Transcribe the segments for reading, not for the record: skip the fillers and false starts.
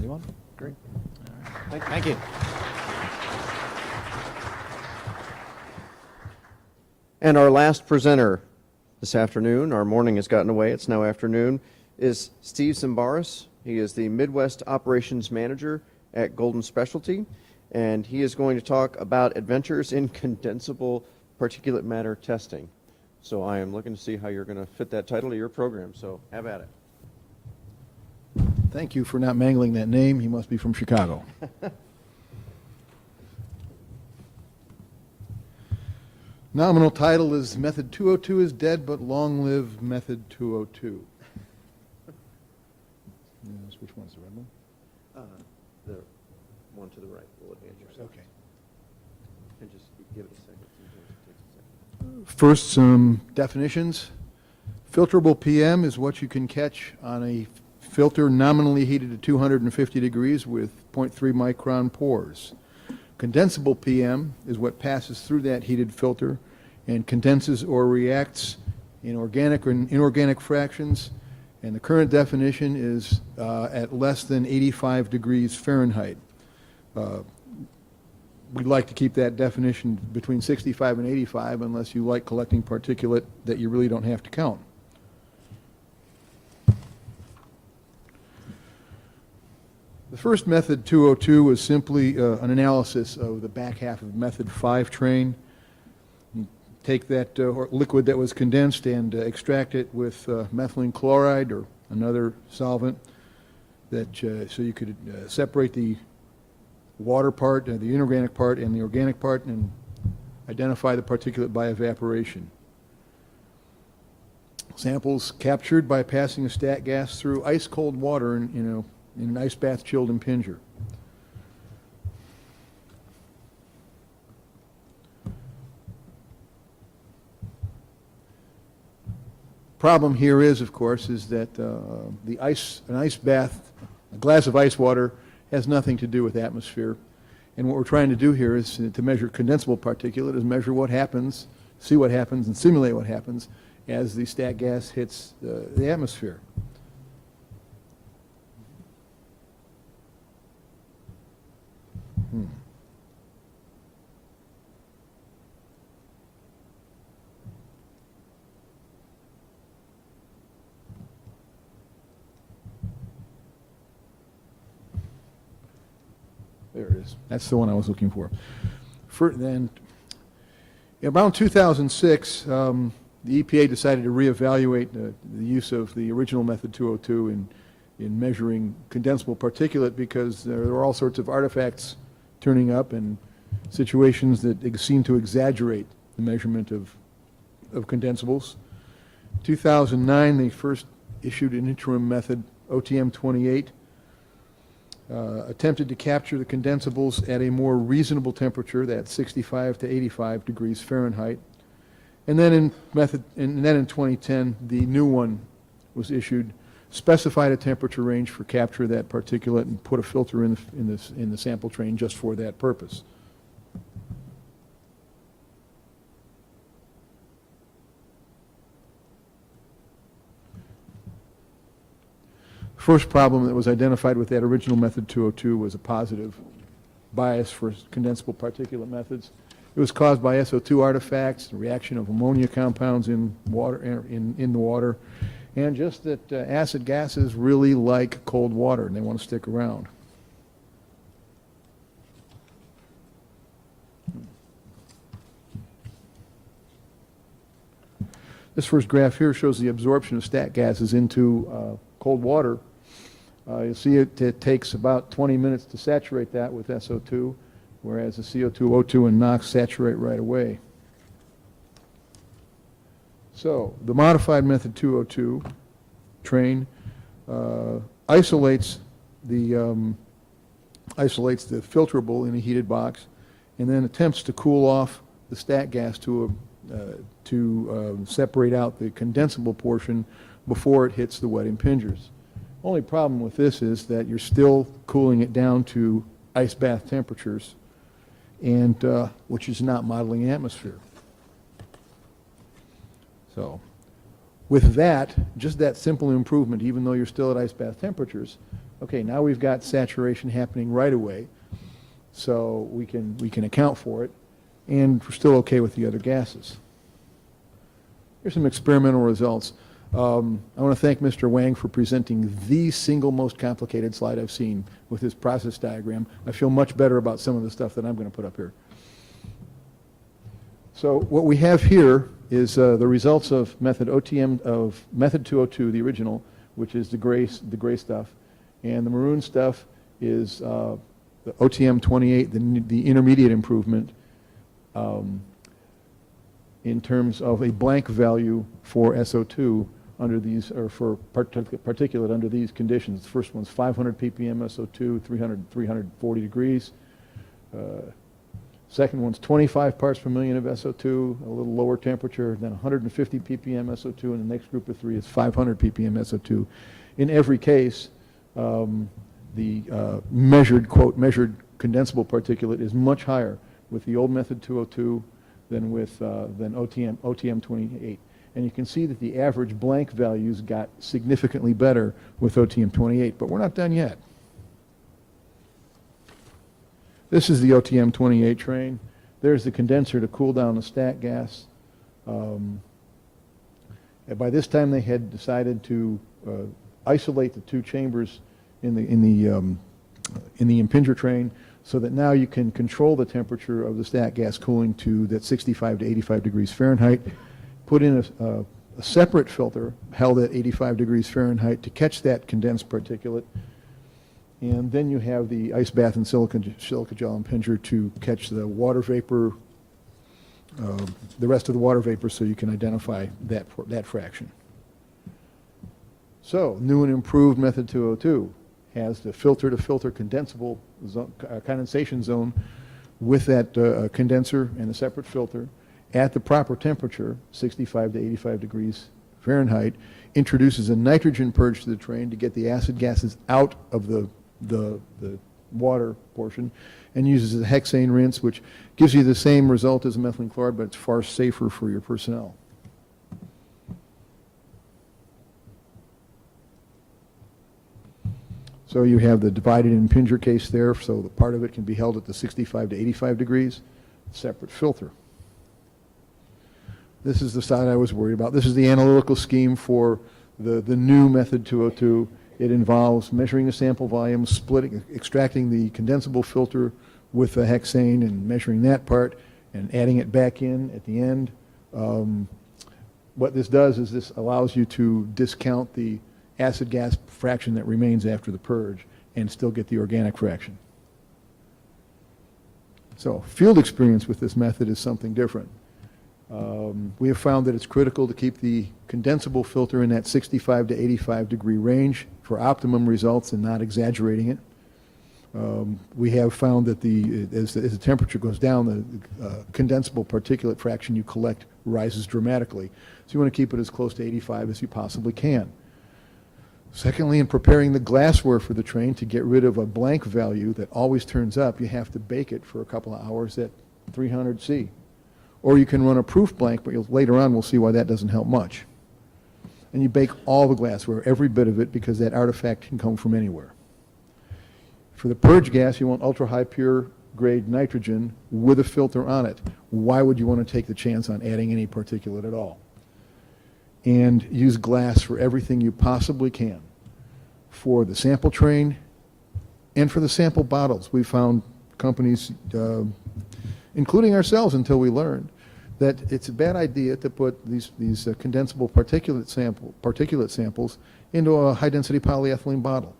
Anyone? Great. Thank you. And our last presenter this afternoon, our morning has gotten away, it's now afternoon, is Steve Szambaris. He is the Midwest Operations Manager at Golden Specialty, and he is going to talk about adventures in condensable particulate matter testing. So I am looking to see how you're going to fit that title to your program, so have at it. Thank you for not mangling that name. He must be from Chicago. Nominal title is Method 202 is dead, but long live Method 202. Yes, which one's the red one? The one to the right will advance yourself. Okay. And just give it a second. Sometimes it takes a second. First, some definitions. Filterable PM is what you can catch on a filter nominally heated to 250 degrees with 0.3 micron pores. Condensable PM is what passes through that heated filter and condenses or reacts in organic or inorganic fractions. And the current definition is at less than 85 degrees Fahrenheit. We'd like to keep that definition between 65 and 85 unless you like collecting particulate that you really don't have to count. The first method, 202, was simply an analysis of the back half of method 5 train. You take that liquid that was condensed and extract it with methylene chloride or another solvent that so you could separate the water part, the inorganic part, and the organic part, and identify the particulate by evaporation. Samples captured by passing a stat gas through ice cold water in an ice bath chilled impinger. Problem here is, of course, is that an ice bath, a glass of ice water, has nothing to do with atmosphere. And what we're trying to do here is to measure condensable particulate, is measure what happens, see what happens, and simulate what happens as the stat gas hits the atmosphere. There it is. That's the one I was looking for. Then, around 2006, the EPA decided to reevaluate the use of the original method 202 in measuring condensable particulate because there were all sorts of artifacts turning up and situations that seem to exaggerate the measurement of condensables. 2009, they first issued an interim method, OTM 28, attempted to capture the condensables at a more reasonable temperature, that's 65 to 85 degrees Fahrenheit. And then in 2010, the new one was issued, specified a temperature range for capture of that particulate, and put a filter in the sample train just for that purpose. First problem that was identified with that original method 202 was a positive bias for condensable particulate methods. It was caused by SO2 artifacts, the reaction of ammonia compounds in water, in the water, and just that acid gases really like cold water and they want to stick around. This first graph here shows the absorption of stat gases into cold water. You'll see it takes about 20 minutes to saturate that with SO2, whereas the CO2, O2, and NOx saturate right away. So the modified method 202 train isolates the filterable in a heated box, and then attempts to cool off the stat gas to separate out the condensable portion before it hits the wet impingers. Only problem with this is that you're still cooling it down to ice bath temperatures, and which is not modeling atmosphere. So with that, just that simple improvement, even though you're still at ice bath temperatures, Okay, now we've got saturation happening right away, so we can account for it, and we're still okay with the other gases. Here's some experimental results. I want to thank Mr. Wang for presenting the single most complicated slide I've seen with his process diagram. I feel much better about some of the stuff that I'm going to put up here. So what we have here is the results of method 202, the original, which is the gray stuff, and the maroon stuff is the OTM 28, the intermediate improvement, in terms of a blank value for SO2 under these, or for particulate under these conditions. The first one's 500 ppm SO2, 340 degrees. Second one's 25 parts per million of SO2, a little lower temperature, then 150 ppm SO2, and the next group of three is 500 ppm SO2. In every case, the measured condensable particulate is much higher with the old method 202 than with OTM 28. And you can see that the average blank values got significantly better with OTM 28, but we're not done yet. This is the OTM 28 train. There's the condenser to cool down the stat gas. And by this time they had decided to isolate the two chambers in the impinger train, so that now you can control the temperature of the stat gas cooling to that 65 to 85 degrees Fahrenheit. Put in a separate filter held at 85 degrees Fahrenheit to catch that condensed particulate. And then you have the ice bath and silica gel impinger to catch the water vapor, the rest of the water vapor, so you can identify that fraction. So, new and improved method 202 has the filter-to-filter condensable condensation zone with that condenser and a separate filter at the proper temperature, 65 to 85 degrees Fahrenheit, introduces a nitrogen purge to the train to get the acid gases out of the water portion, and uses a hexane rinse, which gives you the same result as methylene chloride, but it's far safer for your personnel. So you have the divided impinger case there, so the part of it can be held at the 65 to 85 degrees, separate filter. This is the side I was worried about. This is the analytical scheme for the new method 202. It involves measuring the sample volume, extracting the condensable filter with the hexane and measuring that part and adding it back in at the end. What this does is this allows you to discount the acid gas fraction that remains after the purge and still get the organic fraction. So field experience with this method is something different. We have found that it's critical to keep the condensable filter in that 65 to 85 degree range for optimum results and not exaggerating it. We have found that as the temperature goes down, the condensable particulate fraction you collect rises dramatically. So you want to keep it as close to 85 as you possibly can. Secondly, in preparing the glassware for the train, to get rid of a blank value that always turns up, you have to bake it for a couple of hours at 300 C. Or you can run a proof blank, but later on we'll see why that doesn't help much. And you bake all the glassware, every bit of it, because that artifact can come from anywhere. For the purge gas, you want ultra-high pure grade nitrogen with a filter on it. Why would you want to take the chance on adding any particulate at all? And use glass for everything you possibly can. For the sample train and for the sample bottles. We found companies, including ourselves until we learned, that it's a bad idea to put these condensable particulate samples into a high-density polyethylene bottle.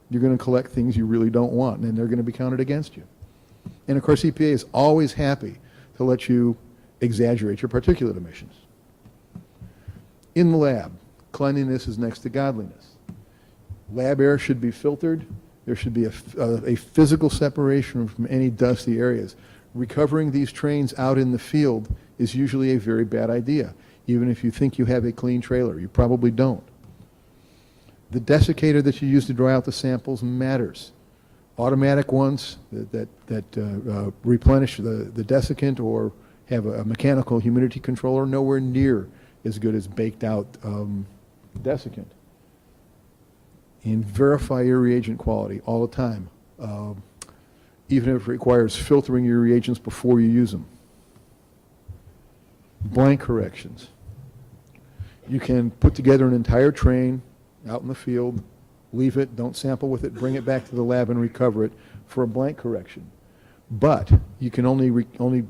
You're going to collect things you really don't want, and they're going to be counted against you. And of course, EPA is always happy to let you exaggerate your particulate emissions. In the lab, cleanliness is next to godliness. Lab air should be filtered. There should be a physical separation from any dusty areas. Recovering these trains out in the field is usually a very bad idea. Even if you think you have a clean trailer, you probably don't. The desiccator that you use to dry out the samples matters. Automatic ones that replenish the desiccant or have a mechanical humidity controller, nowhere near as good as baked out desiccant. and verify your reagent quality all the time, even if it requires filtering your reagents before you use them. Blank corrections. You can put together an entire train out in the field, leave it, don't sample with it, bring it back to the lab and recover it for a blank correction. But you can only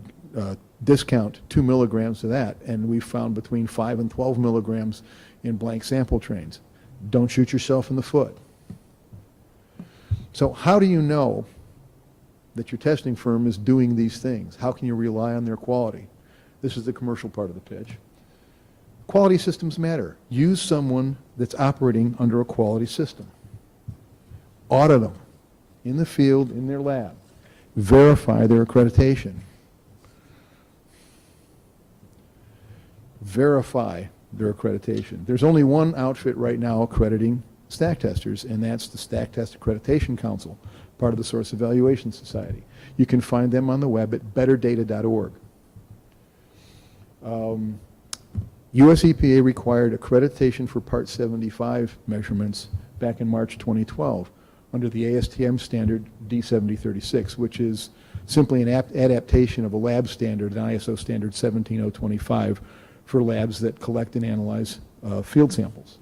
discount 2 milligrams of that, and we found between 5 and 12 milligrams in blank sample trains. Don't shoot yourself in the foot. So how do you know that your testing firm is doing these things? How can you rely on their quality? This is the commercial part of the pitch. Quality systems matter. Use someone that's operating under a quality system. Audit them in the field, in their lab. Verify their accreditation. Verify their accreditation. There's only one outfit right now accrediting stack testers, and that's the Stack Test Accreditation Council, part of the Source Evaluation Society. You can find them on the web at betterdata.org. US EPA required accreditation for Part 75 measurements back in March 2012 under the ASTM standard D7036, which is simply an adaptation of a lab standard, an ISO standard 17025, for labs that collect and analyze field samples.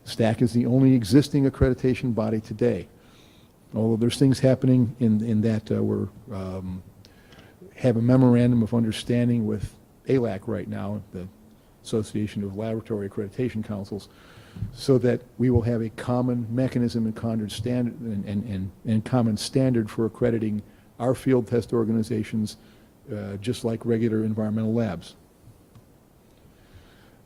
STAC is the only existing accreditation body today. Although there's things happening in that we're have a memorandum of understanding with ALAC right now, the Association of Laboratory Accreditation Councils, so that we will have a common mechanism and common standard for accrediting our field test organizations, just like regular environmental labs.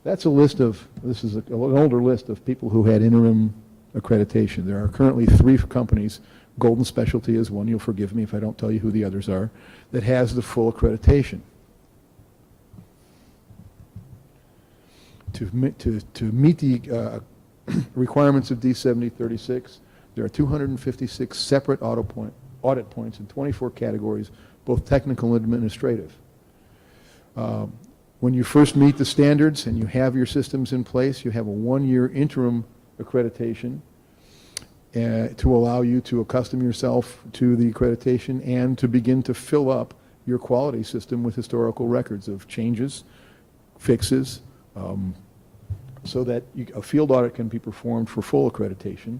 That's a list of, this is an older list of people who had interim accreditation. There are currently 3 companies, Golden Specialty is one, you'll forgive me if I don't tell you who the others are, that has the full accreditation. To meet the requirements of D7036, there are 256 separate audit points in 24 categories, both technical and administrative. When you first meet the standards and you have your systems in place, you have a 1-year interim accreditation to allow you to accustom yourself to the accreditation and to begin to fill up your quality system with historical records of changes, fixes, so that a field audit can be performed for full accreditation,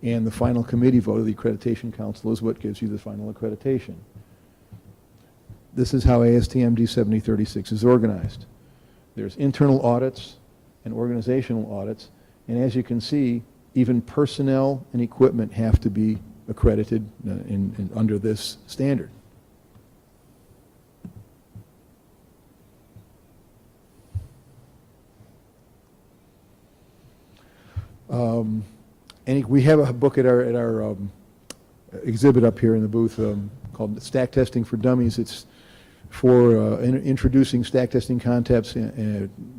and the final committee vote of the Accreditation Council is what gives you the final accreditation. This is how ASTM D7036 is organized. There's internal audits and organizational audits, and as you can see, even personnel and equipment have to be accredited under this standard. We have a book at our exhibit up here in the booth called Stack Testing for Dummies. It's for introducing stack testing concepts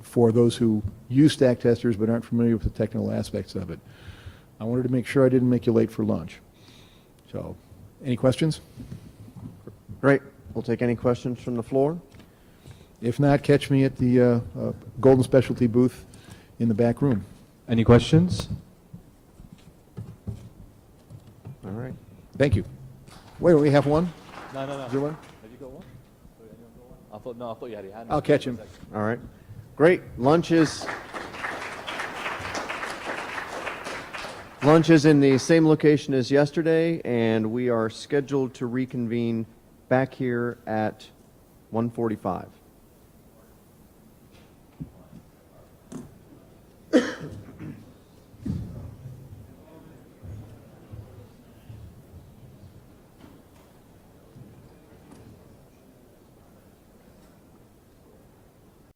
for those who use stack testers but aren't familiar with the technical aspects of it. I wanted to make sure I didn't make you late for lunch. So, any questions? Great. We'll take any questions from the floor. If not, catch me at the Golden Specialty booth in the back room. Any questions? All right. Thank you. Wait, we have one? No. Is there one? Have you got one? I thought you had your hand. I'll catch him. All right. Great. Lunch is in the same location as yesterday, and we are scheduled to reconvene back here at 1:45.